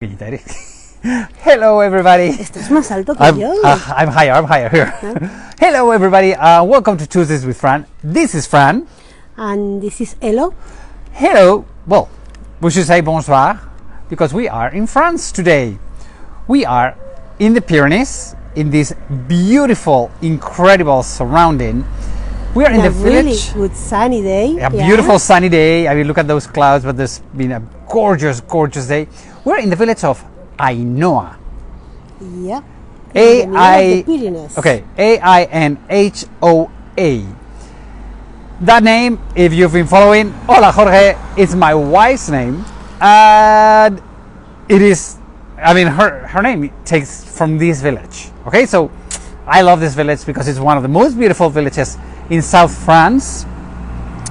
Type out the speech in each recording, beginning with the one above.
Hello everybody. Esto es más alto que yo. I'm higher here. Hello everybody, welcome to Tuesdays with Fran. This is Fran. And this is Elo. Hello. Well, we should say bonsoir because we are in France today. We are in the Pyrenees, in this beautiful, incredible surrounding. We are in the village. Really good sunny day. A beautiful sunny day. I mean, look at those clouds, but there's been a gorgeous, gorgeous day. We're in the village of Ainhoa. Yeah. Okay, Ainhoa. That name, if you've been following, hola Jorge, it's my wife's name, and it is, I mean, her name takes from this village. Okay, so I love this village because it's one of the most beautiful villages in South France.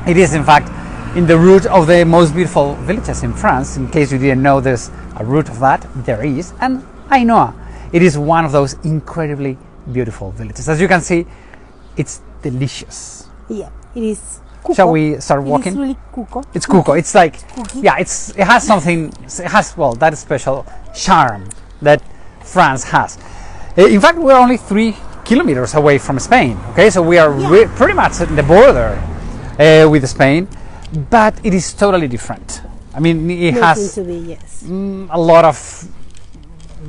It is, in fact, in the root of the most beautiful villages in France. In case you didn't know, there's a root of that. There is. And Ainhoa, it is one of those incredibly beautiful villages. As you can see, it's delicious. Yeah, it is. Cuco. Shall we start walking? It's really cuco. It's cuco. It's like, Cookie. yeah, it has something. It has, well, that special charm that France has. In fact, we're only 3 kilometers away from Spain. Okay, so we are pretty much at the border with Spain. But it is totally different. I mean, it has a lot of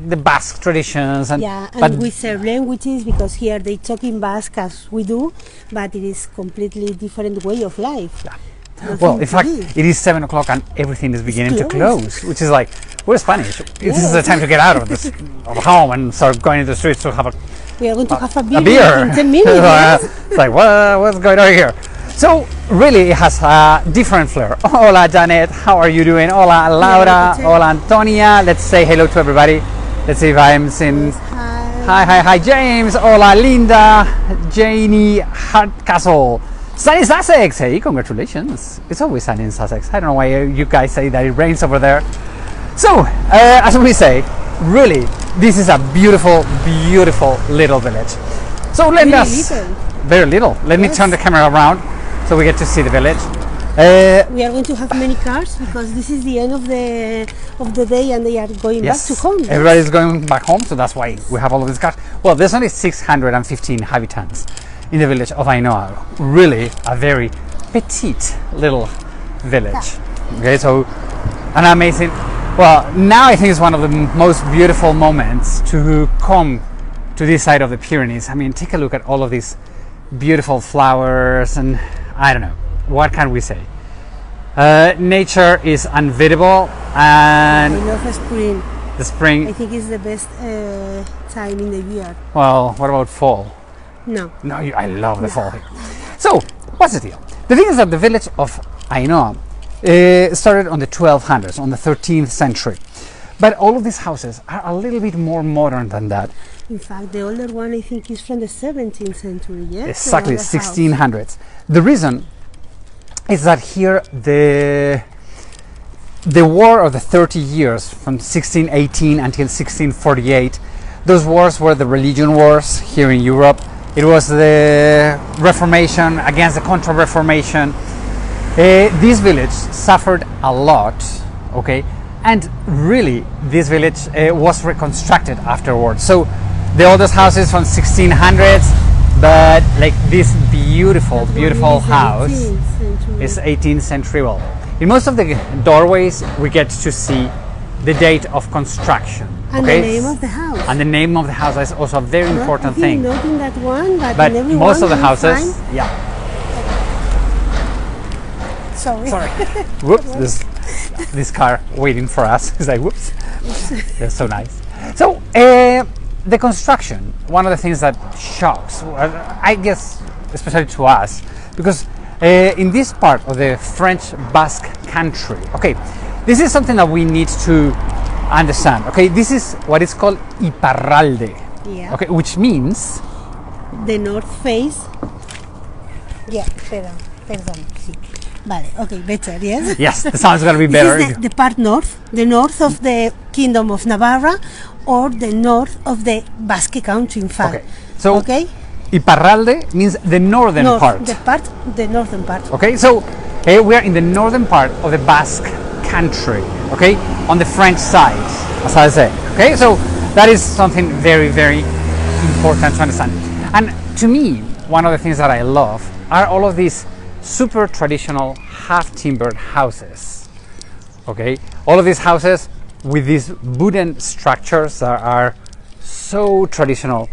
the Basque traditions, and we serve languages because here they talk in Basque as we do, but it is completely different way of life. Yeah. Well, in fact, it is 7 o'clock and everything is beginning to close, which is like, we're Spanish. This is the time to get out of this of home and start going into the streets to have we are going to have a beer. In 10 minutes. It's like, what's going on here? So really it has a different flair. Hola Janet, how are you doing? Hola Laura, hola Antonia. Let's say hello to everybody. Let's see if I'm seeing. Hi James. Hola Linda, Janie Hardcastle. Sunny Sussex. Hey, congratulations. It's always sunny in Sussex. I don't know why you guys say that it rains over there. So as we say, really this is a beautiful, beautiful little village. So let us very little. Let me turn the camera around so we get to see the village. We are going to have many cars because this is the end of the day and they are going back to home. Everybody's going back home, so that's why we have all of these cars. Well, there's only 615 inhabitants in the village of Ainhoa. Really a very petite little village. Okay, so an amazing. Well, now I think it's one of the most beautiful moments to come to this side of the Pyrenees. I mean, take a look at all of these beautiful flowers, and I don't know, what can we say? Nature is unbeatable, and I love the spring. The spring. I think it's the best time in the year. Well, what about fall? No, I love the fall here. So, what's the deal? The thing is that the village of Ainhoa started on the 1200s, on the 13th century. But all of these houses are a little bit more modern than that. In fact, the older one I think is from the 17th century, yes? Exactly, 1600s. The reason is that here the war of the 30 years from 1618 until 1648, those wars were the religion wars here in Europe. It was the Reformation against the Contra-Reformation. This village suffered a lot, okay? And really, this village was reconstructed afterwards. So the oldest houses from 1600s, but like this beautiful, beautiful house is 18th century. Well, in most of the doorways, we get to see the date of construction. And the name of the house. And the name of the house is also a very important thing. Not in that one, but in most of the houses, Sorry. Whoops, this car waiting for us. It's like, whoops. They're so nice. So, the construction, one of the things that shocks, I guess, especially to us, because in this part of the French Basque Country, okay, this is something that we need to understand. Okay, this is what is called Iparralde. Yeah. Okay, which means the north face. Yeah, perdón, sí. Vale, okay, better, yes? Yes, the sound's going to be better. This is the part north, the north of the Kingdom of Navarra, or the north of the Basque Country, in fact. Okay, so Iparralde means the northern part. The northern part. Okay, so we are in the northern part of the Basque Country, okay, on the French side. as I say. Okay, so that is something very, very important to understand. And to me, one of the things that I love are all of these super traditional half-timbered houses. Okay, all of these houses with these wooden structures that are so traditional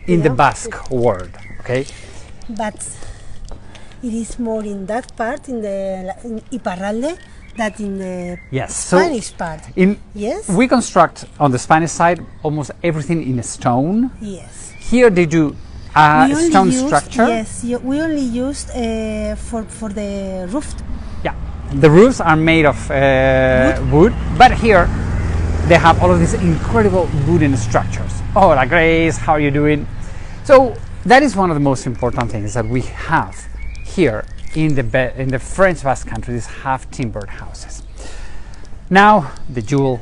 in the Basque world. Okay, but it is more in that part, in Iparralde, than in the Spanish part. Yes, we construct on the Spanish side almost everything in stone. Yes. Here they do stone structure. Yes, we only used for the roof. Yeah, the roofs are made of wood, but here they have all of these incredible wooden structures. Hola Grace, how are you doing? So that is one of the most important things that we have here in the French Basque Country, these half-timbered houses. Now, the jewel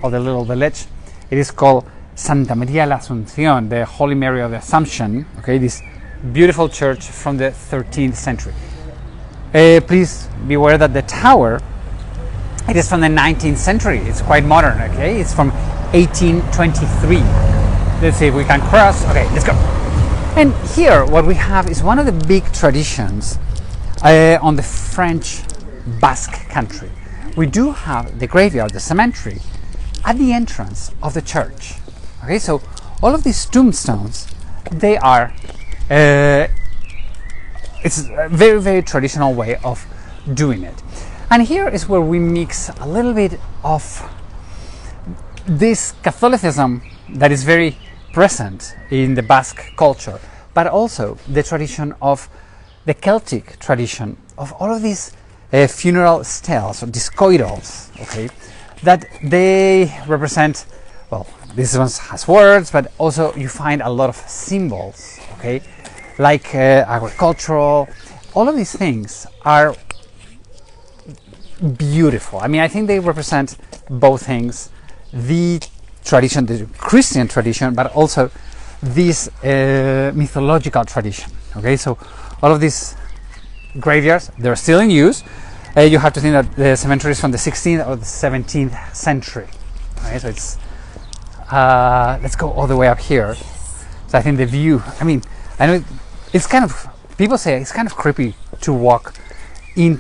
of the little village, it is called Santa Maria la Asunción, the Holy Mary of the Assumption. Okay, this beautiful church from the 13th century. Please be aware that the tower, it is from the 19th century. It's quite modern. Okay, it's from 1823. Let's see if we can cross. Okay, let's go. And here, what we have is one of the big traditions on the French Basque Country. We do have the graveyard, the cemetery, at the entrance of the church. Okay, so all of these tombstones, they are, it's a very, very traditional way of doing it. And here is where we mix a little bit of this Catholicism that is very present in the Basque culture, but also the tradition of the Celtic tradition of all of these funeral stels or discoidals, okay, that they represent, well, this one has words, but also you find a lot of symbols, okay, like agricultural. All of these things are beautiful. I mean, I think they represent both things, the tradition, the Christian tradition, but also this mythological tradition. Okay, so all of these graveyards, they're still in use. You have to think that the cemetery is from the 16th or the 17th century. Okay, so it's let's go all the way up here. So I think the view, I mean, I know it's kind of, people say it's kind of creepy to walk in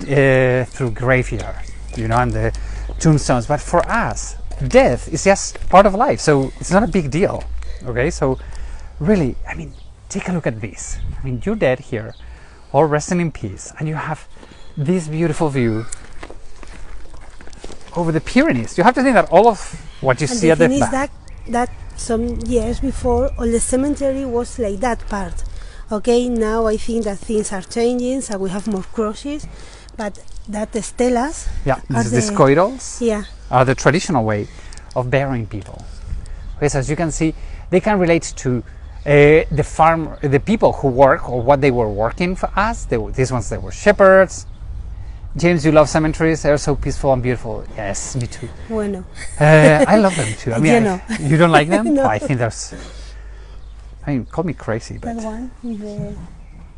through graveyard, you know, and the tombstones, but for us, death is just part of life, so it's not a big deal. Okay, so really, I mean, take a look at this. I mean, you're dead here, all resting in peace, and you have this beautiful view over the Pyrenees. You have to think that all of what you and see at the thing back, is that some years before, all the cemetery was like that part. Okay, now I think that things are changing, so we have more crosses, but that stelas, yeah, these discoidals, yeah, are the traditional way of burying people. Okay, so as you can see, they can relate to the people who work or what they were working for us. These ones, they were shepherds. James, you love cemeteries. They're so peaceful and beautiful. Yes, me too. Bueno. I love them too. I mean, You know. you don't like them? No. Oh, I think there's. I mean, call me crazy, but. That one with the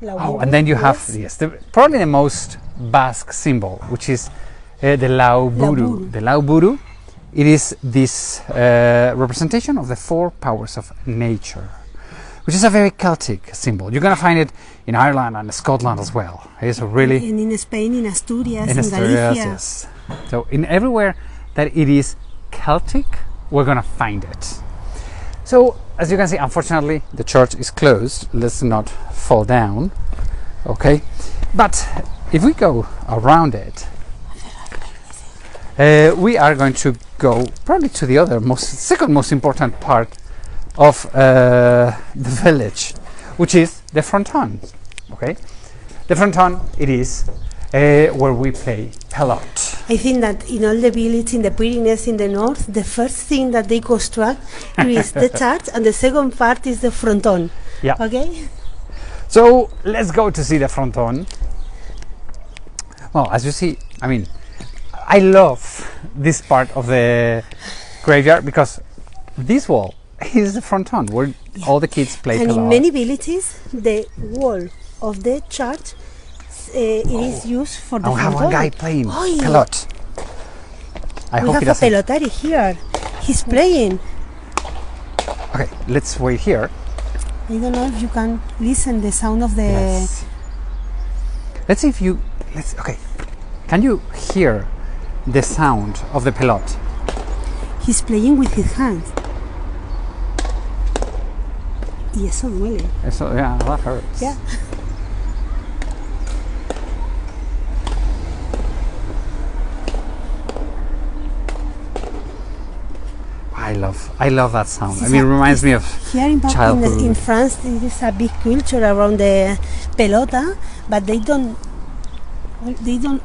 Oh, and then you have probably the most Basque symbol, which is the lau buru. The lau buru, it is this representation of the four powers of nature, which is a very Celtic symbol. You're going to find it in Ireland and Scotland as well. It's a really, and in Spain, in Asturias, in Asturias, Galicia. yes. So in everywhere that it is Celtic, we're going to find it. So as you can see, unfortunately, the church is closed. Let's not fall down. Okay, but if we go around it, we are going to go probably to the other second most important part of the village, which is the fronton. Okay, the fronton, it is where we play pelote. I think that in all the villages in the Pyrenees in the north, the first thing that they construct is the church, and the second part is the fronton. Yeah. Okay. So let's go to see the fronton. Well, as you see, I mean, I love this part of the graveyard because this wall is the fronton where all the kids play And pelote. in many villages, the wall of the church it is used for the I have fronton. one guy playing Oy. pelote. I We hope have he a doesn't. pelotari here. He's playing. Okay, let's wait here. I don't know if you can listen the sound of the. Yes. Let's see if you. Okay. Can you hear the sound of the pelot? He's playing with his hands. Y eso duele. Eso, yeah, that hurts. Yeah. I love that sound. I mean, it reminds me of here childhood. in France, there is a big culture around the pelota, but they don't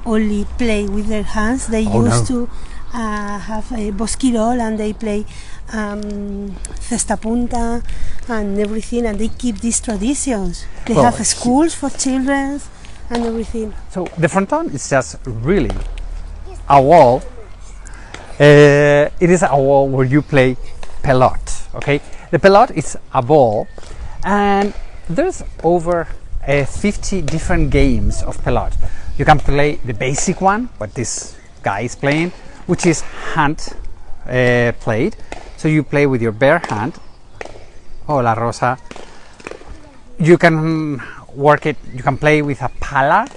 only play with their hands. They used to have a bosquirol, and they play cesta punta and everything, and they keep these traditions. They have schools for children and everything. So the fronton is just really a wall. It is a wall where you play pelot. Okay, the pelot is a ball, and there's over 50 different games of pelot. You can play the basic one, what this guy is playing, which is hand played. So you play with your bare hand. Oh, la rosa. You can work it. You can play with a pala.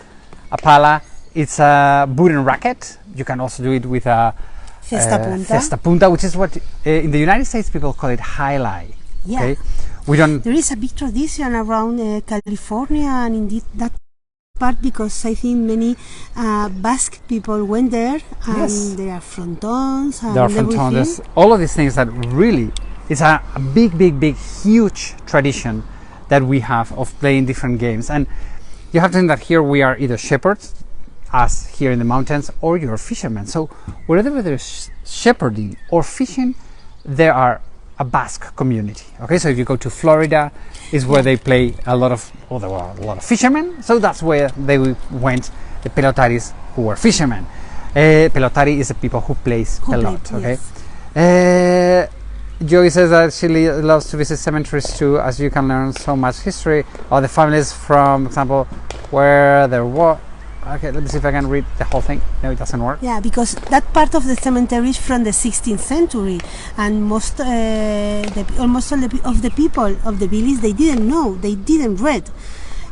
A pala, it's a wooden racket. You can also do it with a cesta punta, which is what in the United States people call it highlight. Yeah. Okay? We don't. There is a big tradition around California and indeed that part, because I think many Basque people went there, and there are frontons and everything. All of these things that really is a big, huge tradition that we have of playing different games. And you have to think that here we are either shepherds, us here in the mountains, or you're fishermen. So wherever there's shepherding or fishing, there are a Basque community. Okay, so if you go to Florida, is where they play a lot of. Well, there were a lot of fishermen, so that's where they went. The pelotaris who were fishermen. Pelotari is the people who plays pelot. Okay. Yes. Joey says that she loves to visit cemeteries too, as you can learn so much history of the families from, example, where there were. Okay, let me see if I can read the whole thing. No, it doesn't work. Yeah, because that part of the cemetery is from the 16th century, and almost all of the people of the village, they didn't know, they didn't read.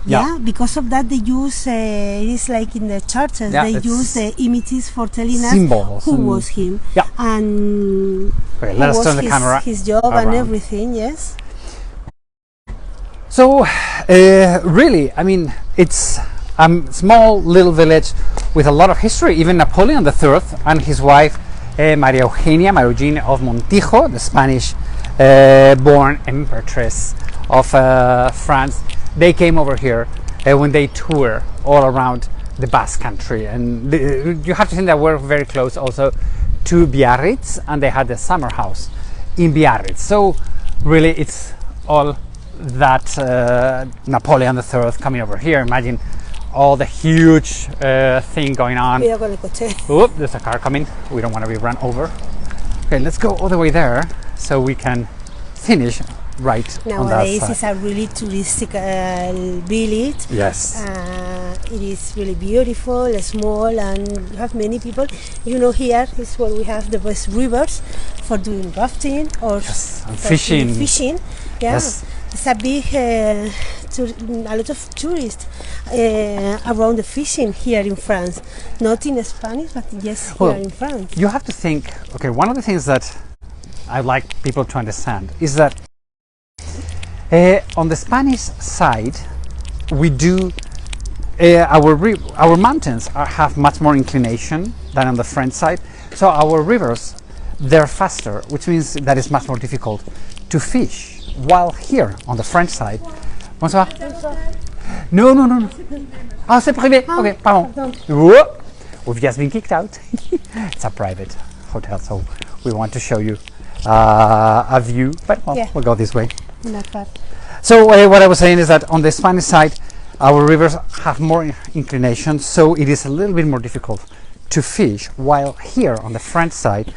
Yeah, because of that they use, it is like in the churches, they use the images for telling us who was him. Yeah. And okay, let us turn the camera his job around. And everything, yes. So, really, I mean, it's a small little village with a lot of history. Even Napoleon III and his wife Maria Eugenia of Montijo, the Spanish born empress of France, they came over here when they toured all around the Basque Country. And you have to think that we're very close also to Biarritz, and they had the summer house in Biarritz. So really it's all that Napoleon III coming over here. Imagine all the huge thing going on. Oop, there's a car coming. We don't want to be run over. Okay, let's go all the way there so we can finish right on that side. Nowadays it's a really touristic village. Yes. It is really beautiful, small, and you have many people. You know, here is where we have the best rivers for doing rafting or fishing. Yeah. Yes. It's a big, a lot of tourists around the fishing here in France. Not in Spanish, but yes, here in France. You have to think, okay, one of the things that I'd like people to understand is that on the Spanish side, we do, our mountains have much more inclination than on the French side. So our rivers, they're faster, which means that it's much more difficult to fish. While here on the French side, bonsoir. No. Ah, c'est privé. Okay, pardon. Whoa. We've just been kicked out. It's a private hotel, so we want to show you a view, but we'll go this way. So what I was saying is that on the Spanish side, our rivers have more inclination, so it is a little bit more difficult to fish. While here on the French side,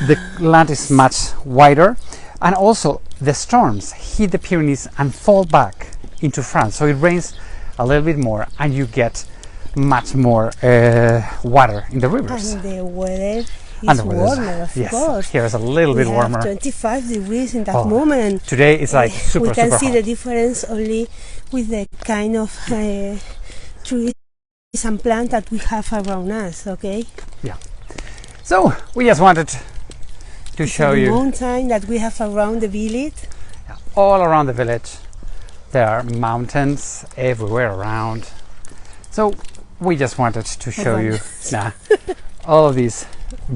the land is much wider. And also, the storms hit the Pyrenees and fall back into France. So it rains a little bit more, and you get much more water in the rivers. And the weather It's warmer, of yes, course. here is a little bit We have warmer. 25 degrees in that moment. Today it's like super, we can super see hot. the difference only with the kind of trees and plants that we have around us, okay? Yeah. So we just wanted to show the you mountain that we have around the village. all around the village. There are mountains everywhere around. So we just wanted to show you all of these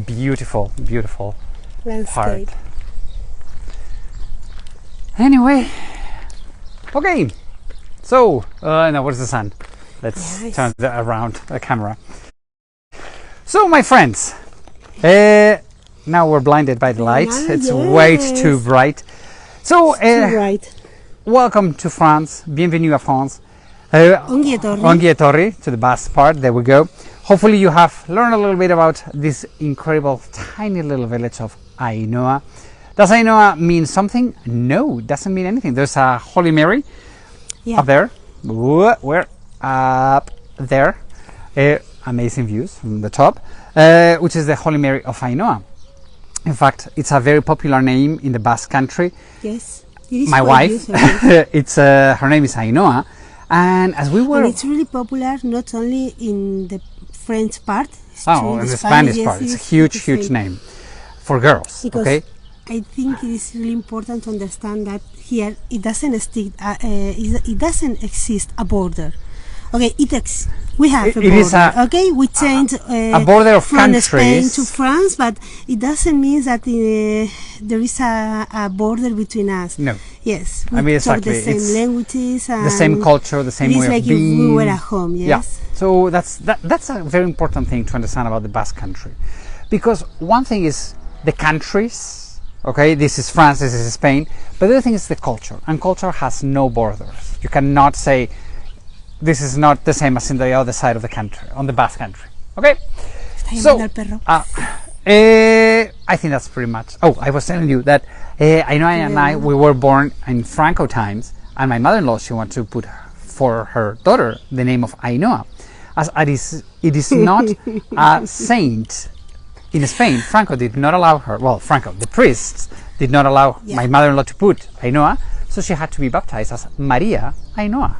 beautiful, beautiful Landscape. part. Anyway, okay. So now where's the sun? Let's turn around the camera. So my friends, now we're blinded by the light. It's way too bright. So welcome to France. Bienvenue à France. Ongi etorri to the Basque part. There we go. Hopefully you have learned a little bit about this incredible tiny little village of Ainhoa. Does Ainhoa mean something? No, it doesn't mean anything. There's a Holy Mary up there. We're up there. Amazing views from the top, which is the Holy Mary of Ainhoa. In fact, it's a very popular name in the Basque Country. Yes. It is my wife, it's her name is Ainhoa, and as we were, and it's really popular not only in the French part. In the Spanish part, it's a huge name for girls. Because okay, I think it is really important to understand that here it doesn't exist a border. Okay, we have a border. Okay, we changed a border of from countries. Spain to France, but it doesn't mean that there is a border between us. No. Yes, we I mean, talk exactly. the same languages, and the same culture, the same way like of being. if we were at home. Yes. Yeah. So that's a very important thing to understand about the Basque Country, because one thing is the countries. Okay, this is France, this is Spain, but the other thing is the culture, and culture has no borders. You cannot say this is not the same as in the other side of the country, on the Basque Country. Okay, so I think that's pretty much. Oh, I was telling you that Ainhoa and I, we were born in Franco times, and my mother-in-law, she wanted to put for her daughter the name of Ainhoa, as it is not a saint in Spain. Franco did not allow her. Well, Franco, the priests, did not allow my mother-in-law to put Ainhoa, so she had to be baptized as Maria Ainhoa.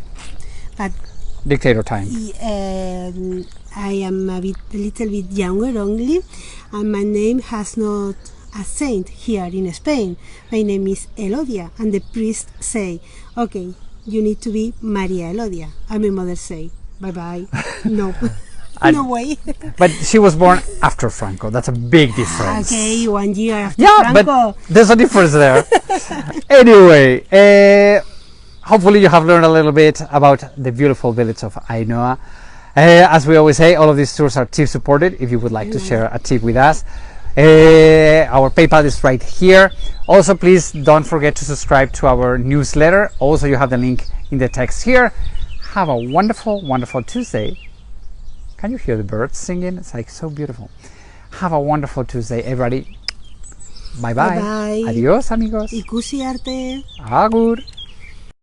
But dictator time. I am a little bit younger only, and my name has not a saint here in Spain. My name is Elodia, and the priest say, okay, you need to be Maria Elodia. And my mother say, bye-bye. No. No way. But she was born after Franco. That's a big difference. Okay, 1 year after Franco. But there's a difference there. Anyway, hopefully you have learned a little bit about the beautiful village of Ainhoa. As we always say, all of these tours are tip supported. If you would like to share a tip with us, our PayPal is right here. Also, please don't forget to subscribe to our newsletter. Also, you have the link in the text here. Have a wonderful, wonderful Tuesday. Can you hear the birds singing? It's like so beautiful. Have a wonderful Tuesday, everybody. Bye bye. Bye bye. Adios, amigos. Ikusi arte. Agur.